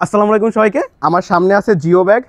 আসসালামু আলাইকুম সবাইকে। আমার সামনে আছে জিও ব্যাগ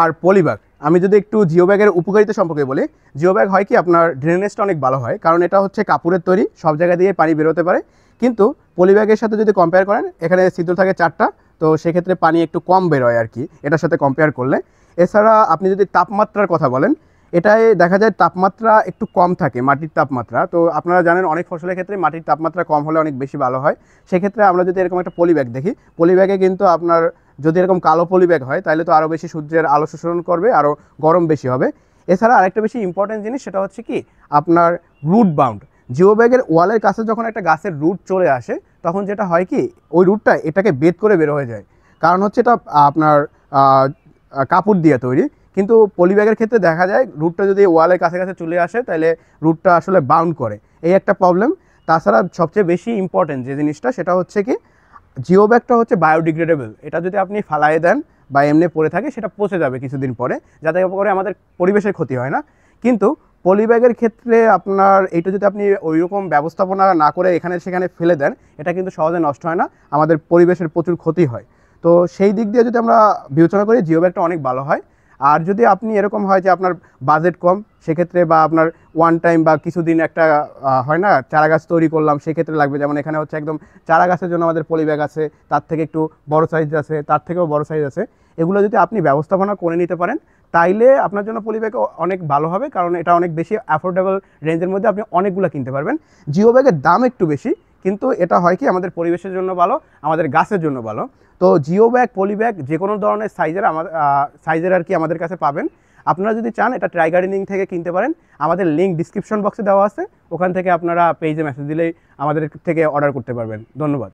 আর পলি ব্যাগ। আমি যদি একটু জিও ব্যাগের উপকারিতা সম্পর্কে বলি, জিও ব্যাগ হয় কি আপনার ড্রেনেজটা অনেক ভালো হয়, কারণ এটা হচ্ছে কাপড়ের তৈরি, সব জায়গা দিয়ে পানি বেরোতে পারে। কিন্তু পলি ব্যাগের সাথে যদি কম্পেয়ার করেন, এখানে ছিদ্র থাকে 4টা, তো সেক্ষেত্রে পানি একটু কম বেরোয় আর কি এটার সাথে কম্পেয়ার করলে। এছাড়া আপনি যদি তাপমাত্রার কথা বলেন, এটায় দেখা যায় তাপমাত্রা একটু কম থাকে, মাটির তাপমাত্রা। তো আপনারা জানেন অনেক ফসলের ক্ষেত্রে মাটির তাপমাত্রা কম হলে অনেক বেশি ভালো হয়। সেক্ষেত্রে আমরা যদি এরকম একটা পলি ব্যাগ দেখি, পলি ব্যাগে কিন্তু আপনার যদি এরকম কালো পলি ব্যাগ হয় তাহলে তো আরও বেশি সূর্যের আলো শোষণ করবে, আরও গরম বেশি হবে। এছাড়া আরেকটা বেশি ইম্পর্টেন্ট জিনিস, সেটা হচ্ছে কি আপনার রুট বাউন্ড। জিও ব্যাগের ওয়ালের কাছে যখন একটা গাছের রুট চলে আসে, তখন যেটা হয় কি ওই রুটটা এটাকে বেদ করে বের হয়ে যায়। কারণ হচ্ছে এটা আপনার কাপড় দিয়ে তৈরি। কিন্তু পলি ব্যাগের ক্ষেত্রে দেখা যায় রুটটা যদি ওয়ালের কাছাকাছি চলে আসে তাহলে রুটটা আসলে বাউন্ড করে, এই একটা প্রবলেম। তাছাড়া সবচেয়ে বেশি ইম্পর্টেন্ট যে জিনিসটা, সেটা হচ্ছে কি জিও ব্যাগটা হচ্ছে বায়োডিগ্রেডেবল। এটা যদি আপনি ফালাইয়ে দেন বা এমনি পড়ে থাকে, সেটা পচে যাবে কিছুদিন পরে, যাতে করে আমাদের পরিবেশের ক্ষতি হয় না। কিন্তু পলি ব্যাগের ক্ষেত্রে আপনার এইটা যদি আপনি ওইরকম ব্যবস্থাপনা না করে এখানে সেখানে ফেলে দেন, এটা কিন্তু সহজে নষ্ট হয় না, আমাদের পরিবেশের প্রচুর ক্ষতি হয়। তো সেই দিক দিয়ে যদি আমরা বিবেচনা করি, জিও ব্যাগটা অনেক ভালো হয়। আর যদি আপনি এরকম হয় যে আপনার বাজেট কম, সেক্ষেত্রে বা আপনার ওয়ান টাইম বা কিছুদিন একটা হয় না চারা গাছ তৈরি করলাম, সেক্ষেত্রে লাগবে। যেমন এখানে হচ্ছে একদম চারা গাছের জন্য আমাদের পলি ব্যাগ আছে, তার থেকে একটু বড় সাইজ আছে, তার থেকেও বড় সাইজ আছে। এগুলো যদি আপনি ব্যবস্থাপনা করে নিতে পারেন, তাইলে আপনার জন্য পলি ব্যাগ অনেক ভালো হবে, কারণ এটা অনেক বেশি অ্যাফোর্ডেবল রেঞ্জের মধ্যে আপনি অনেকগুলো কিনতে পারবেন। জিও ব্যাগের দাম একটু বেশি, কিন্তু এটা হয় কি আমাদের পরিবেশের জন্য ভালো, আমাদের গাছের জন্য ভালো। তো জিও ব্যাগ, পলি ব্যাগ যে কোনো ধরনের সাইজের আর কি আমাদের কাছে পাবেন। আপনারা যদি চান এটা ট্রাই গার্ডেনিং থেকে কিনতে পারেন। আমাদের লিঙ্ক ডিসক্রিপশন বক্সে দেওয়া আছে, ওখান থেকে আপনারা পেজে মেসেজ দিলেই আমাদের থেকে অর্ডার করতে পারবেন। ধন্যবাদ।